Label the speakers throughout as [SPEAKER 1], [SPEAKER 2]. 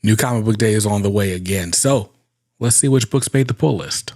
[SPEAKER 1] New comic book day is on the way again, so let's see which books made the pull list.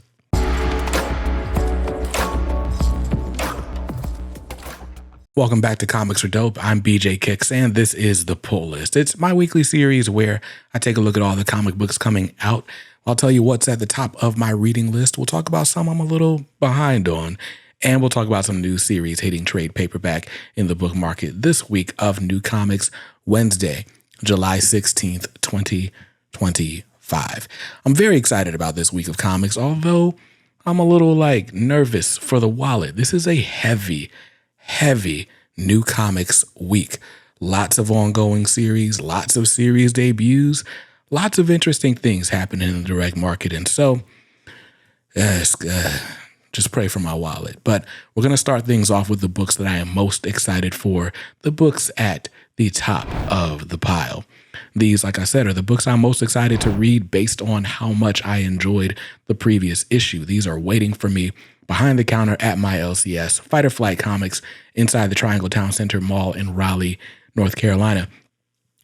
[SPEAKER 1] Welcome back to Comics Are Dope. I'm BJ Kicks, and this is the pull list. It's my weekly series where I take a look at all the comic books coming out. I'll tell you what's at the top of my reading list. We'll talk about some I'm a little behind on, and we'll talk about some new series hitting trade paperback in the book market this week of New Comics Wednesday, July 16th, 2025. I'm very excited about this week of comics, although I'm a little nervous for the wallet. This is a heavy new comics week. Lots of ongoing series, lots of series debuts, lots of interesting things happening in the direct market. And so just pray for my wallet. But we're going to start things off with the books that I am most excited for, the books at the top of the pile. These, like I said, are the books I'm most excited to read based on how much I enjoyed the previous issue. These are waiting for me behind the counter at my LCS, Fight or Flight Comics, inside the Triangle Town Center Mall in Raleigh, North Carolina.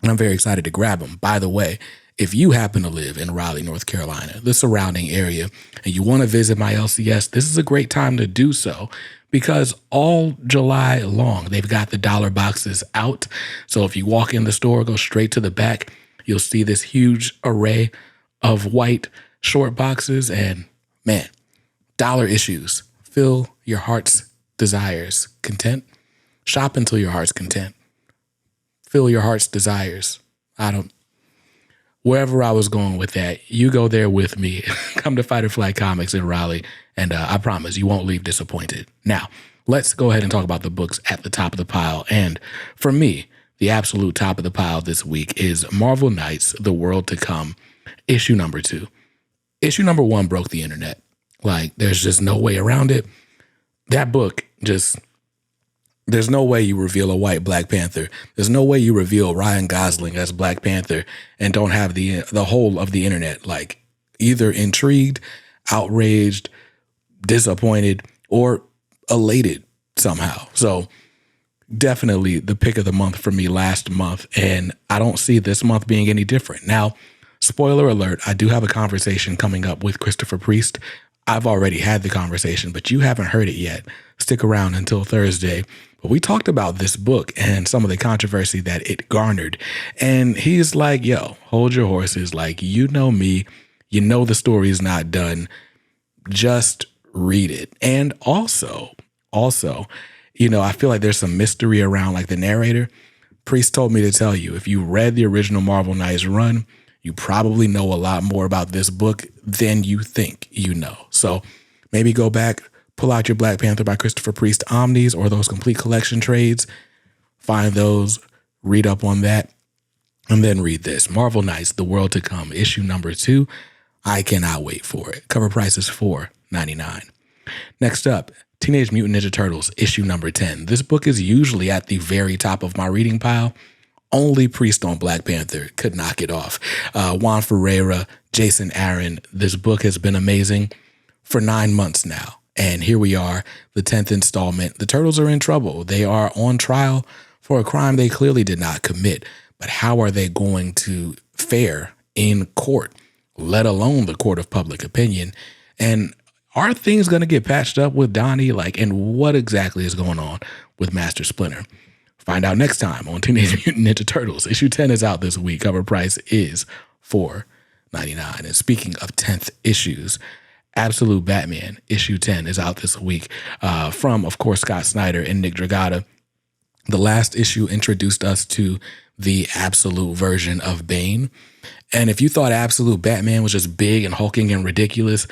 [SPEAKER 1] And I'm very excited to grab them. By the way, if you happen to live in Raleigh, North Carolina, the surrounding area, and you want to visit my LCS, this is a great time to do so because all July long, they've got the dollar boxes out. So if you walk in the store, go straight to the back, you'll see this huge array of white short boxes and, man, dollar issues. Fill your heart's desires. Content? Shop until your heart's content. Fill your heart's desires. Wherever I was going with that, you go there with me. Come to Fight or Flight Comics in Raleigh, and I promise you won't leave disappointed. Now, let's go ahead and talk about the books at the top of the pile. And for me, the absolute top of the pile this week is Marvel Knights, The World to Come, issue number 2. Issue number 1 broke the internet. There's just no way around it. That book there's no way you reveal a white Black Panther. There's no way you reveal Ryan Gosling as Black Panther and don't have the whole of the internet either intrigued, outraged, disappointed, or elated somehow. So definitely the pick of the month for me last month, and I don't see this month being any different. Now, spoiler alert, I do have a conversation coming up with Christopher Priest. I've already had the conversation, but you haven't heard it yet. Stick around until Thursday. But we talked about this book and some of the controversy that it garnered. And he's like, yo, hold your horses. You know me. You know the story is not done. Just read it. And also, I feel like there's some mystery around the narrator. Priest told me to tell you, if you read the original Marvel Knights run, you probably know a lot more about this book than you think you know. So maybe go back, pull out your Black Panther by Christopher Priest Omnis or those complete collection trades, find those, read up on that, and then read this. Marvel Knights, The World to Come, issue number 2. I cannot wait for it. Cover price is $4.99. Next up, Teenage Mutant Ninja Turtles, issue number 10. This book is usually at the very top of my reading pile. Only Priest on Black Panther could knock it off. Juan Ferreira, Jason Aaron. This book has been amazing for 9 months now. And here we are, the 10th installment. The Turtles are in trouble. They are on trial for a crime they clearly did not commit. But how are they going to fare in court, let alone the court of public opinion? And are things going to get patched up with Donnie? And what exactly is going on with Master Splinter? Find out next time on Teenage Mutant Ninja Turtles. Issue 10 is out this week. Cover price is $4.99. And speaking of 10th issues, Absolute Batman, issue 10 is out this week from, of course, Scott Snyder and Nick Dragotta. The last issue introduced us to the Absolute version of Bane. And if you thought Absolute Batman was just big and hulking and ridiculous,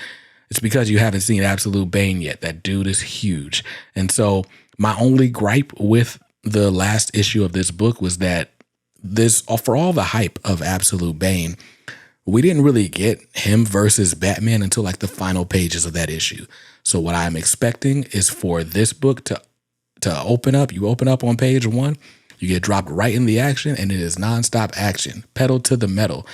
[SPEAKER 1] it's because you haven't seen Absolute Bane yet. That dude is huge. And so my only gripe with the last issue of this book was that for all the hype of Absolute Bane, we didn't really get him versus Batman until the final pages of that issue. So what I'm expecting is for this book to open up. You open up on page 1, you get dropped right in the action, and it is nonstop action, pedal to the metal.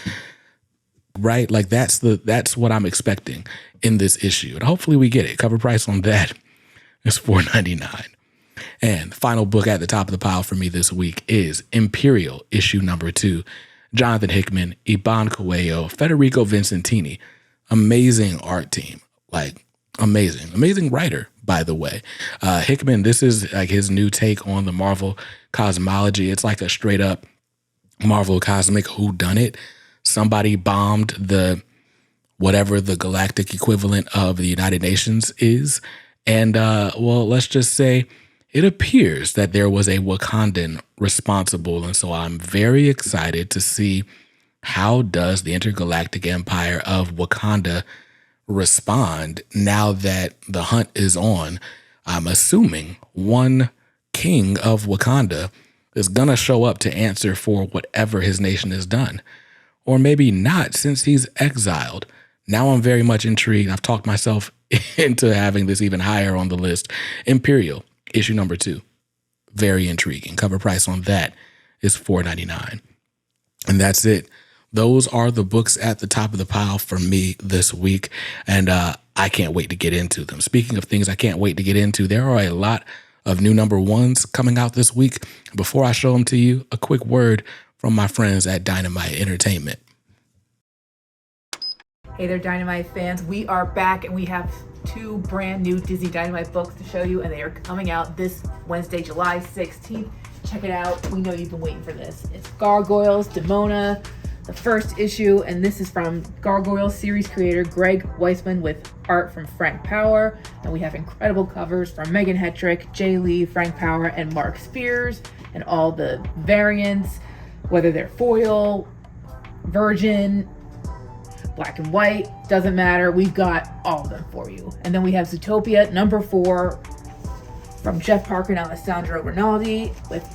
[SPEAKER 1] Right? That's what I'm expecting in this issue. And hopefully we get it. Cover price on that is $4.99. And the final book at the top of the pile for me this week is Imperial, issue number 2. Jonathan Hickman, Iban Coelho, Federico Vincentini. Amazing art team. Like, amazing writer, by the way. Hickman, this is like his new take on the Marvel cosmology. It's like a straight up Marvel cosmic whodunit. Somebody bombed the whatever the galactic equivalent of the United Nations is. And, well, let's just say it appears that there was a Wakandan responsible. And so I'm very excited to see how does the intergalactic empire of Wakanda respond now that the hunt is on. I'm assuming one king of Wakanda is going to show up to answer for whatever his nation has done. Or maybe not, since he's exiled. Now I'm very much intrigued. I've talked myself into having this even higher on the list. Imperial, issue number 2. Very intriguing. Cover price on that is $4.99. And that's it. Those are the books at the top of the pile for me this week. And I can't wait to get into them. Speaking of things I can't wait to get into, there are a lot of new number ones coming out this week. Before I show them to you, a quick word from my friends at Dynamite Entertainment.
[SPEAKER 2] Hey there, Dynamite fans. We are back and we have 2 brand new Disney Dynamite books to show you, and they are coming out this Wednesday, July 16th. Check it out. We know you've been waiting for this. It's Gargoyles, Demona, the first issue, and this is from Gargoyles series creator Greg Weisman with art from Frank Power. And we have incredible covers from Megan Hetrick, Jay Lee, Frank Power, and Mark Spears, and all the variants, whether they're foil, virgin, black and white, doesn't matter. We've got all of them for you. And then we have Zootopia number 4 from Jeff Parker and Alessandro Rinaldi with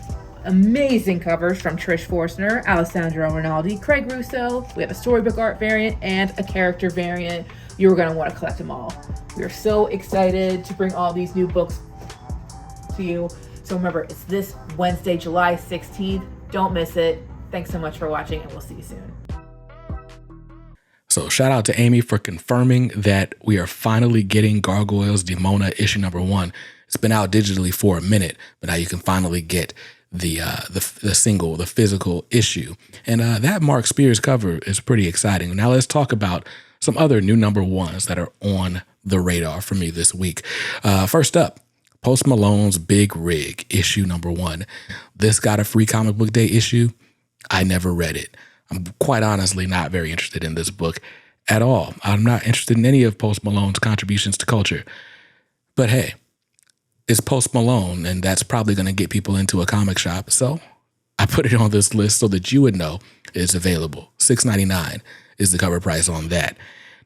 [SPEAKER 2] amazing covers from Trish Forstner, Alessandro Rinaldi, Craig Russo. We have a storybook art variant and a character variant. You're going to want to collect them all. We are so excited to bring all these new books to you. So remember, it's this Wednesday, July 16th. Don't miss it. Thanks so much for watching, and we'll see you soon.
[SPEAKER 1] So shout out to Amy for confirming that we are finally getting Gargoyles Demona issue number 1. It's been out digitally for a minute, but now you can finally get the single, the physical issue. And that Mark Spears cover is pretty exciting. Now let's talk about some other new number 1s that are on the radar for me this week. First up, Post Malone's Big Rig, issue number 1. This got a free comic book day issue. I never read it. I'm quite honestly not very interested in this book at all. I'm not interested in any of Post Malone's contributions to culture. But hey, it's Post Malone, and that's probably going to get people into a comic shop. So I put it on this list so that you would know it's available. $6.99 is the cover price on that.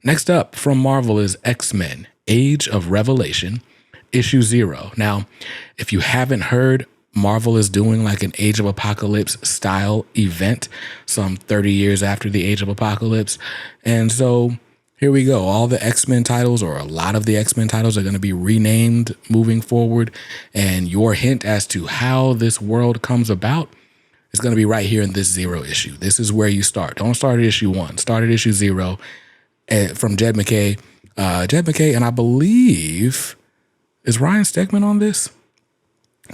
[SPEAKER 1] Next up from Marvel is X-Men, Age of Revelation, issue 0. Now, if you haven't heard, Marvel is doing like an Age of Apocalypse style event some 30 years after the Age of Apocalypse. And so here we go. All the X-Men titles, or a lot of the X-Men titles, are going to be renamed moving forward. And your hint as to how this world comes about is going to be right here in this 0 issue. This is where you start. Don't start at issue 1. Start at issue 0 from Jed MacKay. Jed MacKay, and I believe, is Ryan Stegman on this?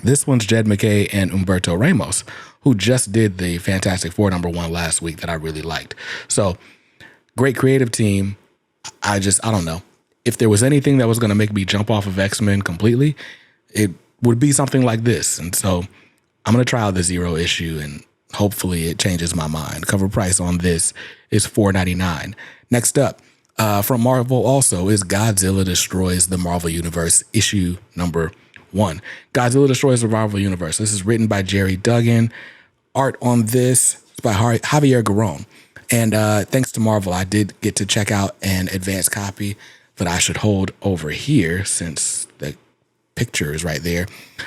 [SPEAKER 1] This one's Jed MacKay and Humberto Ramos, who just did the Fantastic Four number 1 last week that I really liked. So great creative team. I don't know. If there was anything that was going to make me jump off of X-Men completely, it would be something like this. And so I'm going to try out the 0 issue, and hopefully it changes my mind. Cover price on this is $4.99. Next up, from Marvel also is Godzilla Destroys the Marvel Universe, issue number 1. Godzilla Destroys the Marvel Universe. This is written by Jerry Duggan. Art on this is by Javier Garrón. And thanks to Marvel, I did get to check out an advanced copy that I should hold over here since the picture is right there.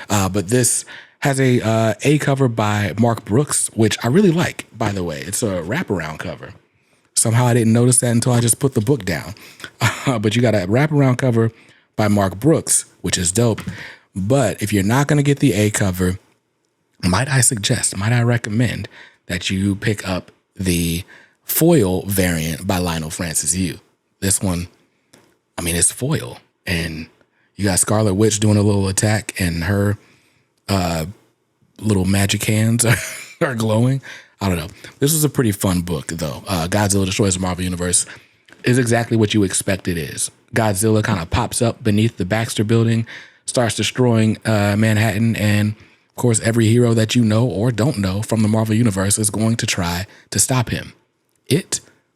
[SPEAKER 1] But this has a cover by Mark Brooks, which I really like, by the way. It's a wraparound cover. Somehow I didn't notice that until I just put the book down. But you got a wraparound cover by Mark Brooks, which is dope. But if you're not going to get the A cover, might I recommend that you pick up the foil variant by Lionel Francis Yu. This one, I mean, it's foil. And you got Scarlet Witch doing a little attack, and her little magic hands are glowing. I don't know. This was a pretty fun book, though. Godzilla Destroys the Marvel Universe is exactly what you expect it is. Godzilla kind of pops up beneath the Baxter Building, starts destroying Manhattan, and of course, every hero that you know or don't know from the Marvel Universe is going to try to stop him.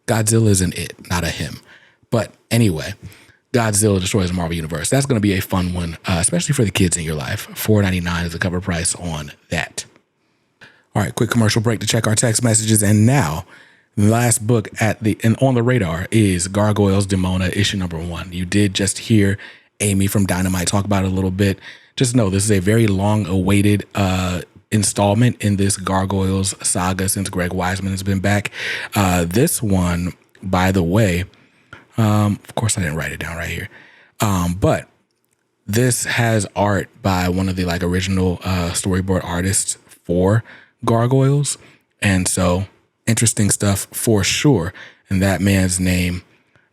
[SPEAKER 1] Godzilla is an it, not a him. But anyway, Godzilla Destroys the Marvel Universe. That's going to be a fun one, especially for the kids in your life. $4.99 is the cover price on that. All right, quick commercial break to check our text messages. And now, the last book on the radar is Gargoyles, Demona, issue number 1. You did just hear Amy from Dynamite talk about it a little bit. Just know this is a very long-awaited installment in this Gargoyles saga since Greg Weisman has been back. This one, by the way, of course I didn't write it down right here, but this has art by one of the original storyboard artists for Gargoyles, and so interesting stuff for sure. And that man's name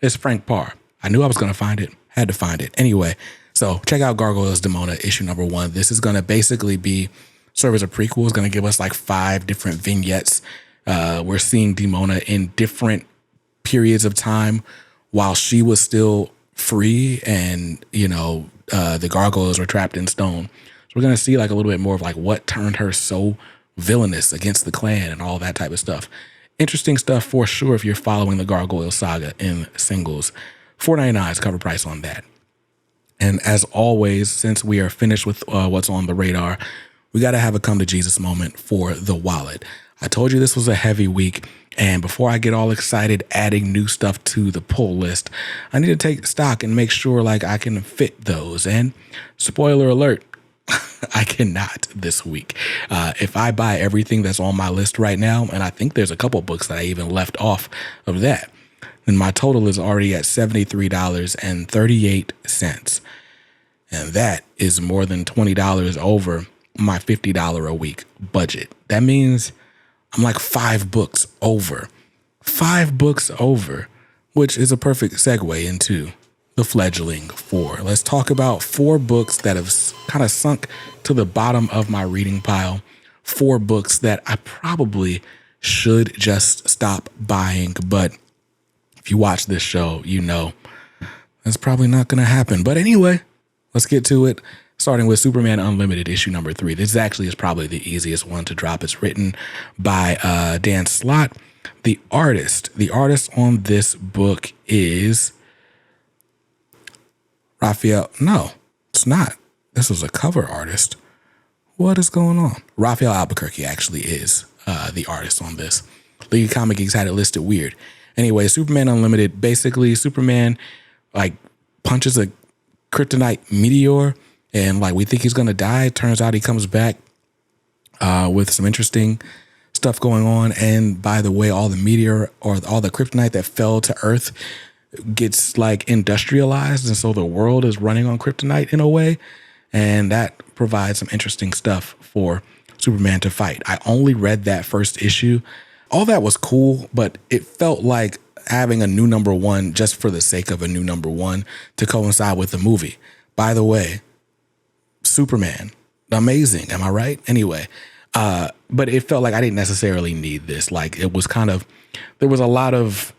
[SPEAKER 1] is Frank Parr. I knew I was going to find it, had to find it anyway. So check out Gargoyles Demona issue number 1. This is going to basically serve as a prequel. It's going to give us 5 different vignettes. We're seeing Demona in different periods of time while she was still free and, the gargoyles were trapped in stone. So we're going to see a little bit more of what turned her so villainous against the clan and all that type of stuff. Interesting stuff for sure if you're following the Gargoyle saga in singles. $4.99 is cover price on that. And as always, since we are finished with what's on the radar, we got to have a come to Jesus moment for the wallet. I told you this was a heavy week. And before I get all excited adding new stuff to the pull list, I need to take stock and make sure I can fit those. And spoiler alert, I cannot this week. If I buy everything that's on my list right now, and I think there's a couple books that I even left off of that, then my total is already at $73.38. And that is more than $20 over my $50 a week budget. That means I'm 5 books over. 5 books over, which is a perfect segue into the fledgling 4. Let's talk about 4 books that have kind of sunk to the bottom of my reading pile. 4 books that I probably should just stop buying. But if you watch this show, that's probably not going to happen. But anyway, let's get to it. Starting with Superman Unlimited, issue number 3. This actually is probably the easiest one to drop. It's written by Dan Slott. The artist on this book is Raphael. No, it's not. This was a cover artist. What is going on? Raphael Albuquerque actually is the artist on this. League of Comic Geeks had it listed weird. Anyway, Superman Unlimited, basically Superman punches a kryptonite meteor and we think he's going to die. Turns out he comes back with some interesting stuff going on. And by the way, all the meteor or all the kryptonite that fell to Earth gets industrialized. And so the world is running on kryptonite in a way. And that provides some interesting stuff for Superman to fight. I only read that first issue. All that was cool, but it felt like having a new number 1 just for the sake of a new number 1 to coincide with the movie. By the way, Superman, amazing. Am I right? Anyway, but it felt like I didn't necessarily need this. It was there was a lot of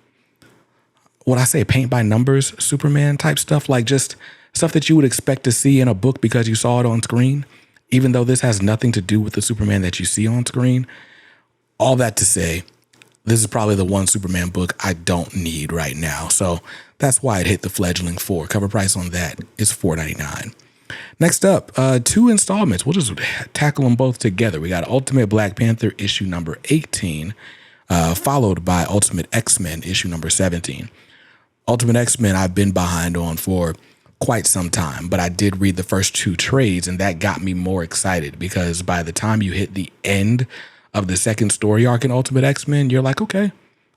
[SPEAKER 1] paint by numbers Superman type stuff, just stuff that you would expect to see in a book because you saw it on screen, even though this has nothing to do with the Superman that you see on screen. All that to say, this is probably the one Superman book I don't need right now. So that's why it hit the fledgling 4. Cover price on that is $4.99. Next up, 2 installments. We'll just tackle them both together. We got Ultimate Black Panther issue number 18, followed by Ultimate X-Men issue number 17. Ultimate X-Men I've been behind on for quite some time, but I did read the first 2 trades, and that got me more excited because by the time you hit the end of the second story arc in Ultimate X-Men, you're like, okay,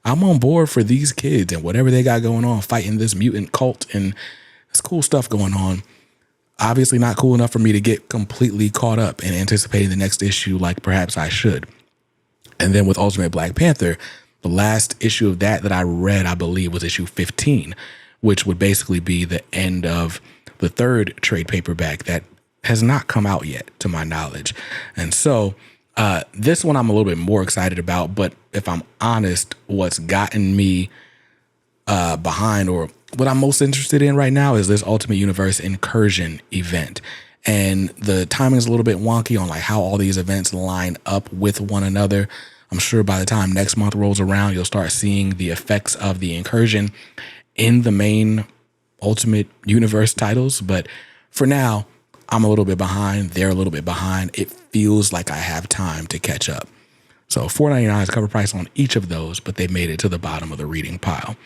[SPEAKER 1] I'm on board for these kids and whatever they got going on, fighting this mutant cult, and there's cool stuff going on. Obviously not cool enough for me to get completely caught up and anticipating the next issue like perhaps I should. And then with Ultimate Black Panther, the last issue of that I read, I believe, was issue 15, which would basically be the end of the 3rd trade paperback that has not come out yet, to my knowledge. And so This one I'm a little bit more excited about, but if I'm honest, what's gotten me behind, or what I'm most interested in right now, is this Ultimate Universe Incursion event. And the timing is a little bit wonky on like how all these events line up with one another. I'm sure by the time next month rolls around, you'll start seeing the effects of the incursion in the main Ultimate Universe titles. But for now, I'm a little bit behind. They're a little bit behind. It feels like I have time to catch up. So $4.99 is cover price on each of those, but they made it to the bottom of the reading pile.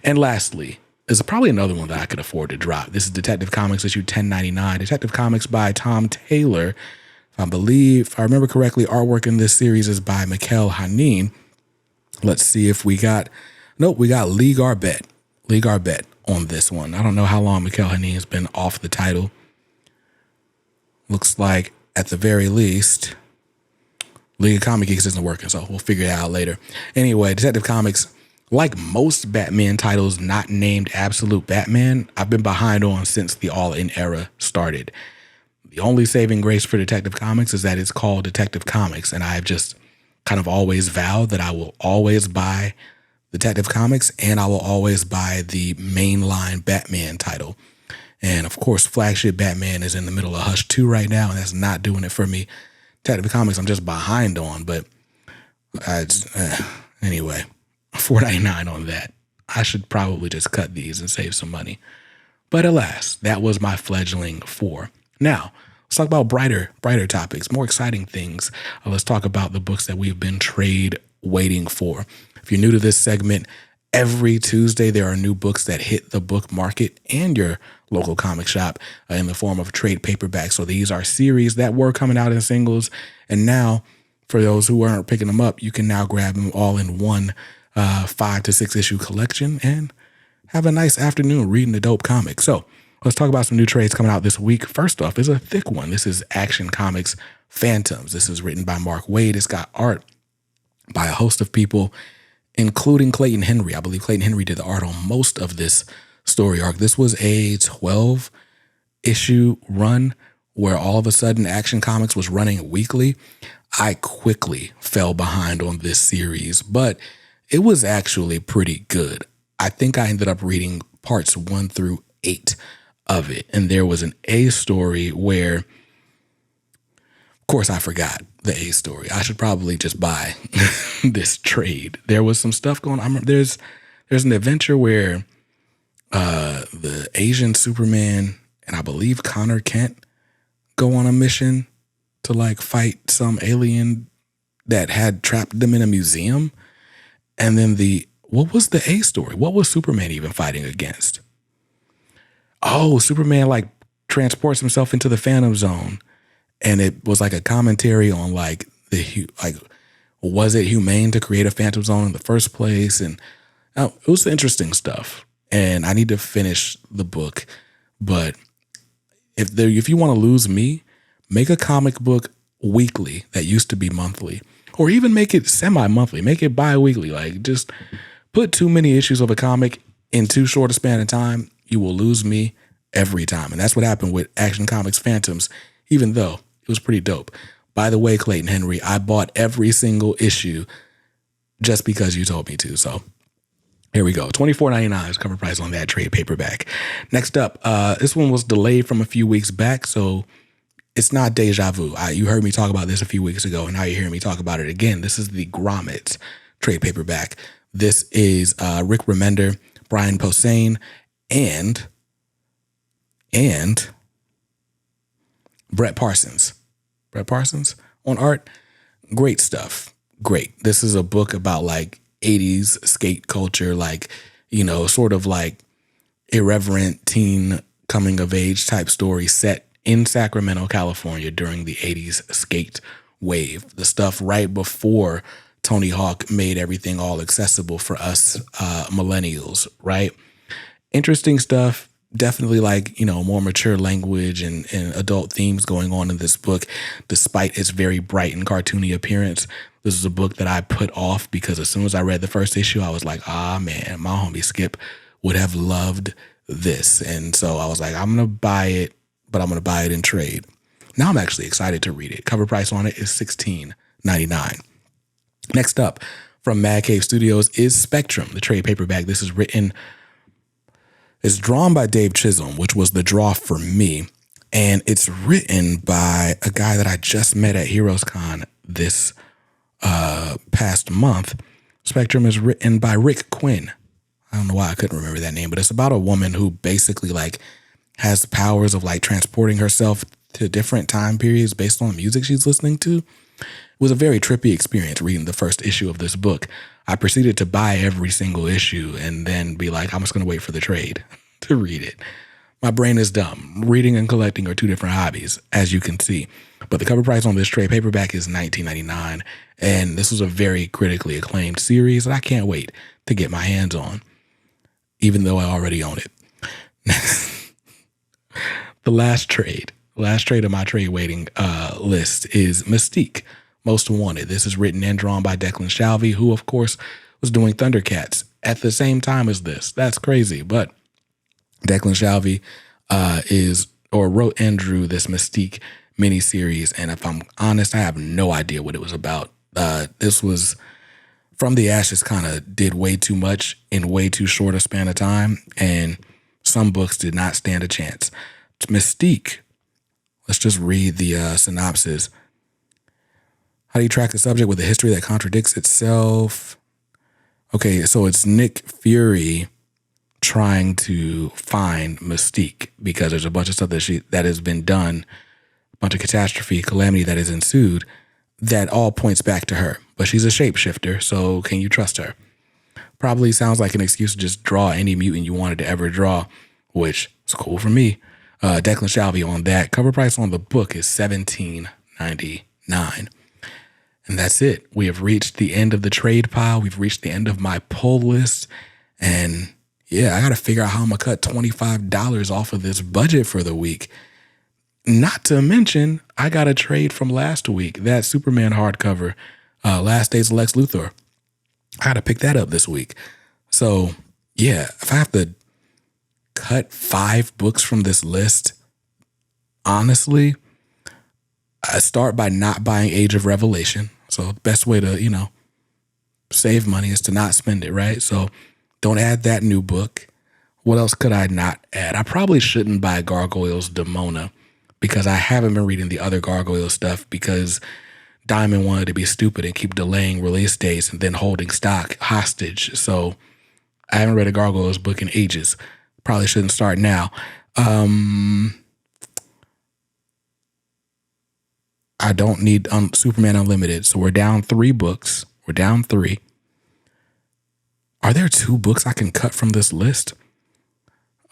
[SPEAKER 1] And lastly, there's probably another one that I could afford to drop. This is Detective Comics issue 1099. Detective Comics by Tom Taylor. If I remember correctly, artwork in this series is by Mikkel Hanin. Let's see if we got Lee Garbett. Lee Garbett on this one. I don't know how long Mikkel Hanin has been off the title. Looks like at the very least, League of Comic Geeks isn't working, so we'll figure it out later. Anyway, Detective Comics, like most Batman titles not named Absolute Batman, I've been behind on since the All-In era started. The only saving grace for Detective Comics is that it's called Detective Comics, and I've just kind of always vowed that I will always buy Detective Comics, and I will always buy the mainline Batman title. And of course, flagship Batman is in the middle of Hush 2 right now, and that's not doing it for me. Detective Comics, I'm just behind on, but anyway, $4.99 on that. I should probably just cut these and save some money. But alas, that was my fledgling 4. Now, let's talk about brighter topics, more exciting things. Let's talk about the books that we've been trade waiting for. If you're new to this segment, every Tuesday there are new books that hit the book market and your local comic shop in the form of trade paperbacks. So these are series that were coming out in singles, and now for those who aren't picking them up, you can now grab them all in one 5 to 6 issue collection and have a nice afternoon reading a dope comic. So let's talk about some new trades coming out this week. First off is a thick one. This is Action Comics Phantoms. This is written by Mark Waid. It's got art by a host of people, including Clayton Henry. I believe Clayton Henry did the art on most of this story arc. This was a 12-issue run where all of a sudden Action Comics was running weekly. I quickly fell behind on this series, but it was actually pretty good. I think I ended up reading parts 1 through 8 of it, and there was an A story where, of course, I forgot the A story. I should probably just buy this trade. There was some stuff going on. There's an adventure where the Asian Superman and I believe Connor Kent go on a mission to like fight some alien that had trapped them in a museum. And then what was the A story? What was Superman even fighting against? Oh, Superman like transports himself into the Phantom Zone. And it was like a commentary on like was it humane to create a Phantom Zone in the first place? And it was interesting stuff. And I need to finish the book. But if you want to lose me, make a comic book weekly that used to be monthly, or even make it semi-monthly, make it bi-weekly. Like just put too many issues of a comic in too short a span of time. You will lose me every time. And that's what happened with Action Comics Phantoms, even though it was pretty dope. By the way, Clayton Henry, I bought every single issue just because you told me to. So here we go. $24.99 is cover price on that trade paperback. Next up, this one was delayed from a few weeks back, so it's not deja vu. You heard me talk about this a few weeks ago, and now you're hearing me talk about it again. This is the Grommets trade paperback. This is Rick Remender, Brian Posehn, and Brett Parsons. Brett Parsons on art. Great stuff. Great. This is a book about like 80s skate culture, like, you know, sort of like irreverent teen coming of age type story set in Sacramento, California during the 80s skate wave. The stuff right before Tony Hawk made everything all accessible for us millennials, right? Interesting stuff. Definitely like, you know, more mature language and adult themes going on in this book, despite its very bright and cartoony appearance. This is a book that I put off because as soon as I read the first issue, I was like, man, my homie Skip would have loved this. And so I was like, I'm going to buy it, but I'm going to buy it in trade. Now I'm actually excited to read it. Cover price on it is $16. $19.99. Next up from Mad Cave Studios is Spectrum, the trade paperback. This is it's drawn by Dave Chisholm, which was the draw for me. And it's written by a guy that I just met at Heroes Con this past month. Spectrum is written by Rick Quinn. I don't know why I couldn't remember that name, but it's about a woman who basically like has the powers of like transporting herself to different time periods based on the music she's listening to. It was a very trippy experience reading the first issue of this book. I proceeded to buy every single issue and then be like, I'm just going to wait for the trade to read it. My brain is dumb. Reading and collecting are two different hobbies, as you can see. But the cover price on this trade paperback is $19.99. And this was a very critically acclaimed series that I can't wait to get my hands on, even though I already own it. The last trade of my trade waiting list is Mystique, Most Wanted. This is written and drawn by Declan Shalvey, who, of course, was doing Thundercats at the same time as this. That's crazy. But Declan Shalvey wrote and drew this Mystique miniseries. And if I'm honest, I have no idea what it was about. This was From the Ashes kind of did way too much in way too short a span of time. And some books did not stand a chance. Mystique, let's just read the synopsis. How do you track the subject with a history that contradicts itself? Okay, so it's Nick Fury trying to find Mystique because there's a bunch of stuff that has been done, a bunch of catastrophe, calamity that has ensued that all points back to her. But she's a shapeshifter, so can you trust her? Probably sounds like an excuse to just draw any mutant you wanted to ever draw, which is cool for me. Declan Shalvey on that. Cover price on the book is $17.99. And that's it. We have reached the end of the trade pile. We've reached the end of my pull list. And yeah, I got to figure out how I'm going to cut $25 off of this budget for the week. Not to mention, I got a trade from last week, that Superman hardcover, Last Days of Lex Luthor. I got to pick that up this week. So yeah, if I have to cut 5 books from this list, honestly, I start by not buying Age of Revelation. So the best way to, save money is to not spend it, right? So don't add that new book. What else could I not add? I probably shouldn't buy Gargoyles Demona because I haven't been reading the other Gargoyles stuff because Diamond wanted to be stupid and keep delaying release dates and then holding stock hostage. So I haven't read a Gargoyles book in ages. Probably shouldn't start now. I don't need Superman Unlimited. So we're down 3 books. We're down 3. Are there 2 books I can cut from this list?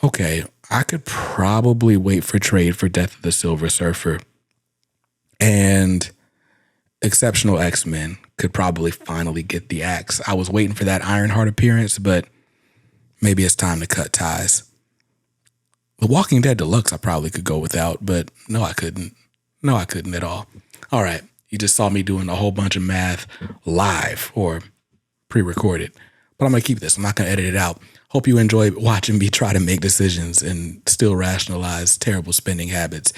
[SPEAKER 1] Okay, I could probably wait for trade for Death of the Silver Surfer. And Exceptional X-Men could probably finally get the axe. I was waiting for that Ironheart appearance, but maybe it's time to cut ties. The Walking Dead Deluxe I probably could go without, but no, I couldn't. No, I couldn't at all. All right, you just saw me doing a whole bunch of math live or pre-recorded, but I'm going to keep this. I'm not going to edit it out. Hope you enjoy watching me try to make decisions and still rationalize terrible spending habits.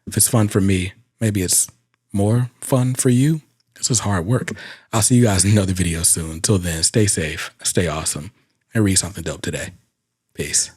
[SPEAKER 1] If it's fun for me, maybe it's more fun for you. This is hard work. I'll see you guys in another video soon. Until then, stay safe, stay awesome, and read something dope today. Peace.